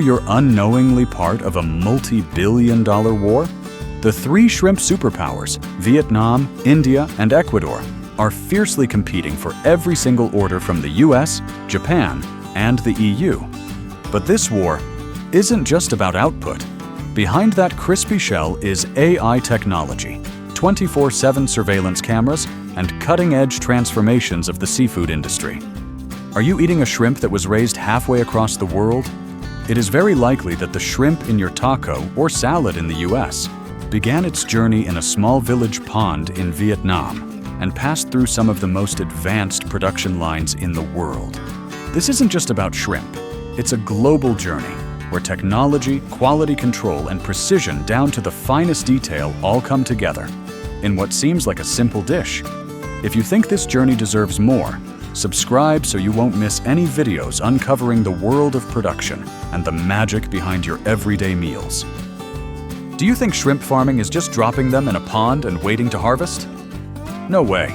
You're unknowingly part of a multi-billion-dollar war? The three shrimp superpowers, Vietnam, India, and Ecuador, are fiercely competing for every single order from the US, Japan, and the EU. But this war isn't just about output. Behind that crispy shell is AI technology, 24/7 surveillance cameras, and cutting-edge transformations of the seafood industry. Are you eating a shrimp that was raised halfway across the world? It is very likely that the shrimp in your taco or salad in the US began its journey in a small village pond in Vietnam and passed through some of the most advanced production lines in the world. This isn't just about shrimp. It's a global journey where technology, quality control, and precision down to the finest detail all come together in what seems like a simple dish. If you think this journey deserves more, subscribe so you won't miss any videos uncovering the world of production and the magic behind your everyday meals. Do you think shrimp farming is just dropping them in a pond and waiting to harvest? No way.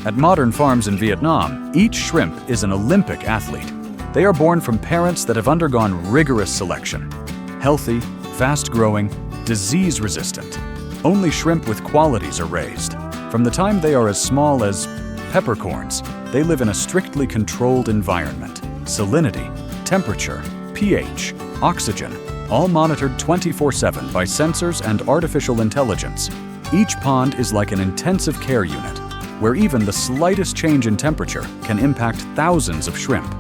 At modern farms in Vietnam, each shrimp is an Olympic athlete. They are born from parents that have undergone rigorous selection. Healthy, fast-growing, disease-resistant. Only shrimp with qualities are raised. From the time they are as small as peppercorns, they live in a strictly controlled environment. Salinity, temperature, pH, oxygen, all monitored 24/7 by sensors and artificial intelligence. Each pond is like an intensive care unit, where even the slightest change in temperature can impact thousands of shrimp.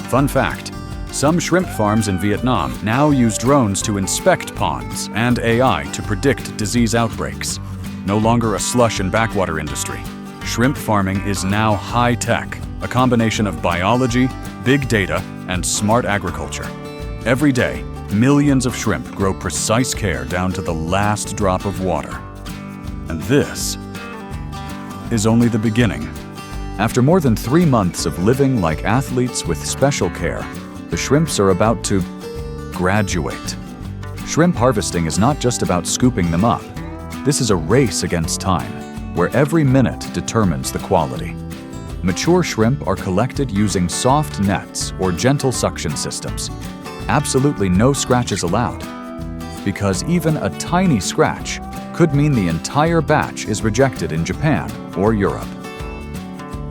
Fun fact, some shrimp farms in Vietnam now use drones to inspect ponds and AI to predict disease outbreaks. No longer a slush and backwater industry. Shrimp farming is now high-tech, a combination of biology, big data, and smart agriculture. Every day, millions of shrimp grow precise care down to the last drop of water. And this is only the beginning. After more than 3 months of living like athletes with special care, the shrimps are about to graduate. Shrimp harvesting is not just about scooping them up. This is a race against time, where every minute determines the quality. Mature shrimp are collected using soft nets or gentle suction systems. Absolutely no scratches allowed, because even a tiny scratch could mean the entire batch is rejected in Japan or Europe.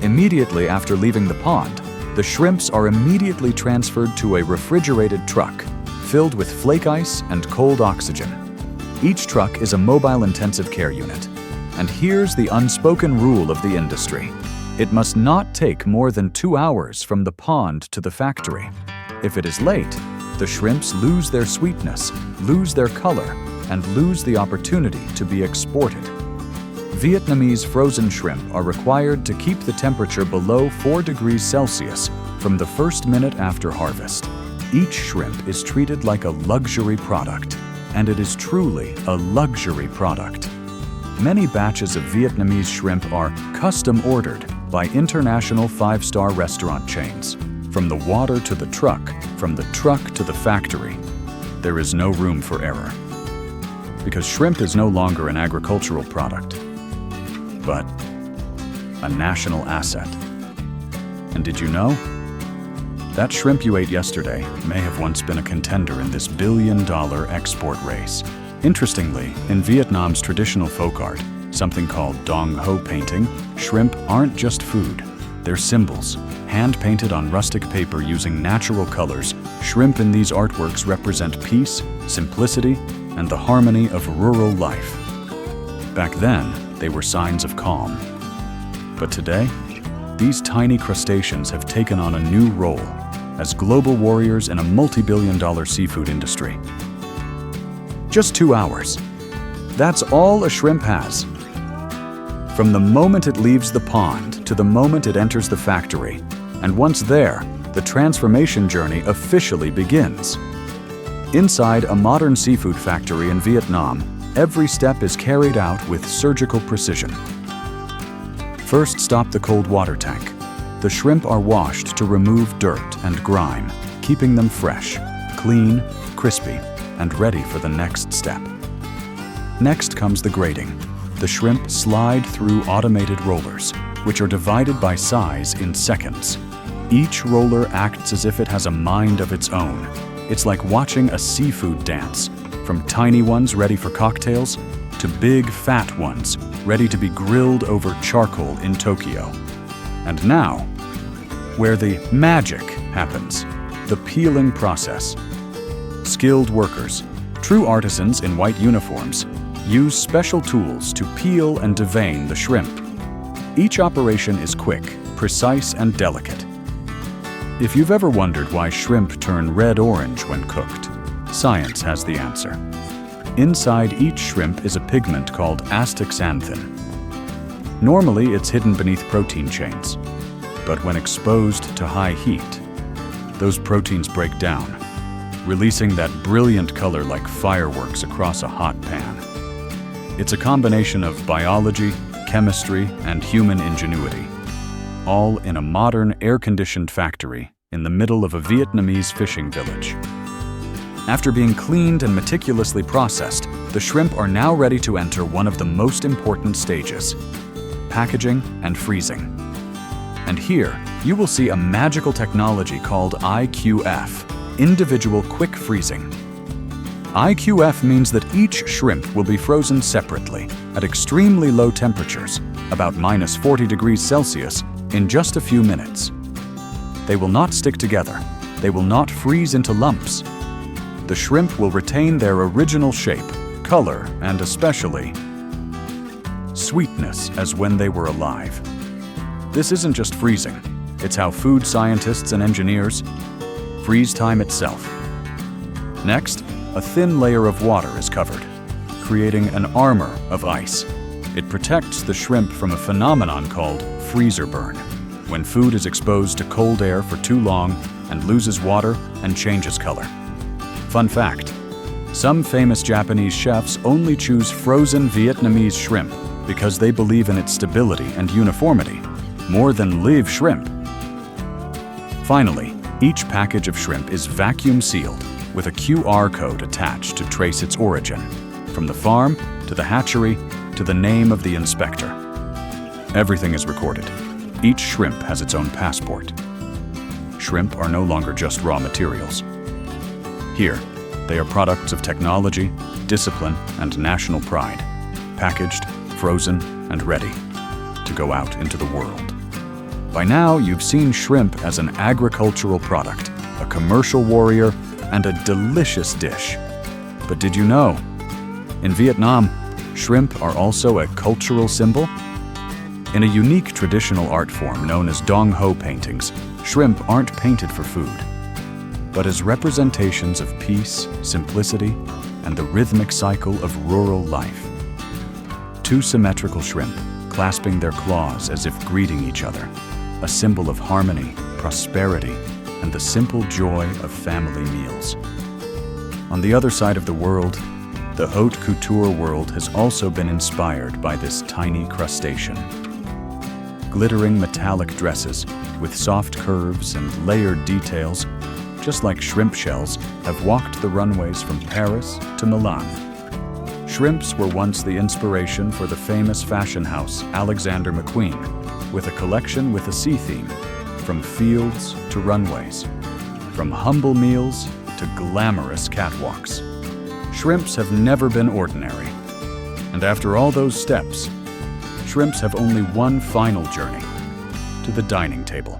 Immediately after leaving the pond, the shrimps are immediately transferred to a refrigerated truck filled with flake ice and cold oxygen. Each truck is a mobile intensive care unit. And here's the unspoken rule of the industry. It must not take more than 2 hours from the pond to the factory. If it is late, the shrimps lose their sweetness, lose their color, and lose the opportunity to be exported. Vietnamese frozen shrimp are required to keep the temperature below 4 degrees Celsius from the first minute after harvest. Each shrimp is treated like a luxury product, and it is truly a luxury product. Many batches of Vietnamese shrimp are custom ordered by international 5-star restaurant chains. From the water to the truck, from the truck to the factory, there is no room for error. Because shrimp is no longer an agricultural product, but a national asset. And did you know? That shrimp you ate yesterday may have once been a contender in this billion-dollar export race. Interestingly, in Vietnam's traditional folk art, something called Dong Ho painting, shrimp aren't just food. They're symbols. Hand-painted on rustic paper using natural colors, shrimp in these artworks represent peace, simplicity, and the harmony of rural life. Back then, they were signs of calm. But today, these tiny crustaceans have taken on a new role as global warriors in a multi-billion-dollar seafood industry. Just 2 hours. That's all a shrimp has. From the moment it leaves the pond to the moment it enters the factory, and once there, the transformation journey officially begins. Inside a modern seafood factory in Vietnam, every step is carried out with surgical precision. First, stop the cold water tank. The shrimp are washed to remove dirt and grime, keeping them fresh, clean, crispy, and ready for the next step. Next comes the grading. The shrimp slide through automated rollers, which are divided by size in seconds. Each roller acts as if it has a mind of its own. It's like watching a seafood dance, from tiny ones ready for cocktails to big, fat ones ready to be grilled over charcoal in Tokyo. And now, where the magic happens, the peeling process. Skilled workers, true artisans in white uniforms, use special tools to peel and devein the shrimp. Each operation is quick, precise, and delicate. If you've ever wondered why shrimp turn red-orange when cooked, science has the answer. Inside each shrimp is a pigment called astaxanthin. Normally, it's hidden beneath protein chains, but when exposed to high heat, those proteins break down, releasing that brilliant color like fireworks across a hot pan. It's a combination of biology, chemistry, and human ingenuity, all in a modern air-conditioned factory in the middle of a Vietnamese fishing village. After being cleaned and meticulously processed, the shrimp are now ready to enter one of the most important stages: packaging and freezing. And here, you will see a magical technology called IQF, Individual Quick Freezing. IQF means that each shrimp will be frozen separately at extremely low temperatures, about -40 degrees Celsius, in just a few minutes. They will not stick together. They will not freeze into lumps. The shrimp will retain their original shape, color, and especially sweetness as when they were alive. This isn't just freezing. It's how food scientists and engineers freeze time itself. Next, a thin layer of water is covered, creating an armor of ice. It protects the shrimp from a phenomenon called freezer burn, when food is exposed to cold air for too long and loses water and changes color. Fun fact: some famous Japanese chefs only choose frozen Vietnamese shrimp because they believe in its stability and uniformity, more than live shrimp. Finally, each package of shrimp is vacuum sealed with a QR code attached to trace its origin, from the farm to the hatchery to the name of the inspector. Everything is recorded. Each shrimp has its own passport. Shrimp are no longer just raw materials. Here, they are products of technology, discipline, and national pride, packaged, frozen, and ready to go out into the world. By now, you've seen shrimp as an agricultural product, a commercial warrior, and a delicious dish. But did you know? In Vietnam, shrimp are also a cultural symbol. In a unique traditional art form known as Dong Ho paintings, shrimp aren't painted for food, but as representations of peace, simplicity, and the rhythmic cycle of rural life. Two symmetrical shrimp clasping their claws as if greeting each other, a symbol of harmony, prosperity, and the simple joy of family meals. On the other side of the world, the haute couture world has also been inspired by this tiny crustacean. Glittering metallic dresses with soft curves and layered details, just like shrimp shells, have walked the runways from Paris to Milan. Shrimps were once the inspiration for the famous fashion house Alexander McQueen, with a collection with a sea theme, from fields to runways, from humble meals to glamorous catwalks. Shrimps have never been ordinary. And after all those steps, shrimps have only one final journey, to the dining table.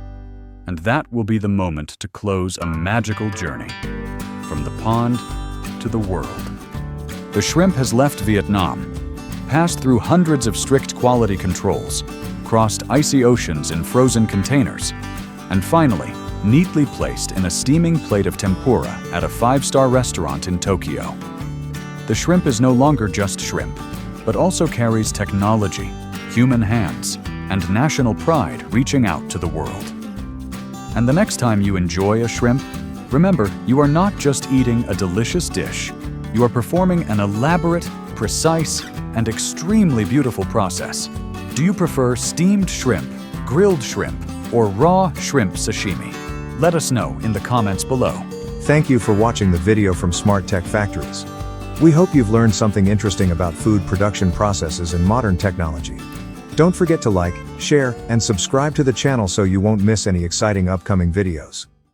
And that will be the moment to close a magical journey, from the pond to the world. The shrimp has left Vietnam, passed through hundreds of strict quality controls, crossed icy oceans in frozen containers, and finally, neatly placed in a steaming plate of tempura at a 5-star restaurant in Tokyo. The shrimp is no longer just shrimp, but also carries technology, human hands, and national pride reaching out to the world. And the next time you enjoy a shrimp, remember, you are not just eating a delicious dish. You are performing an elaborate, precise, and extremely beautiful process. Do you prefer steamed shrimp, grilled shrimp, or raw shrimp sashimi? Let us know in the comments below. Thank you for watching the video from Smarttech Factories. We hope you've learned something interesting about food production processes and modern technology. Don't forget to like, share, and subscribe to the channel so you won't miss any exciting upcoming videos.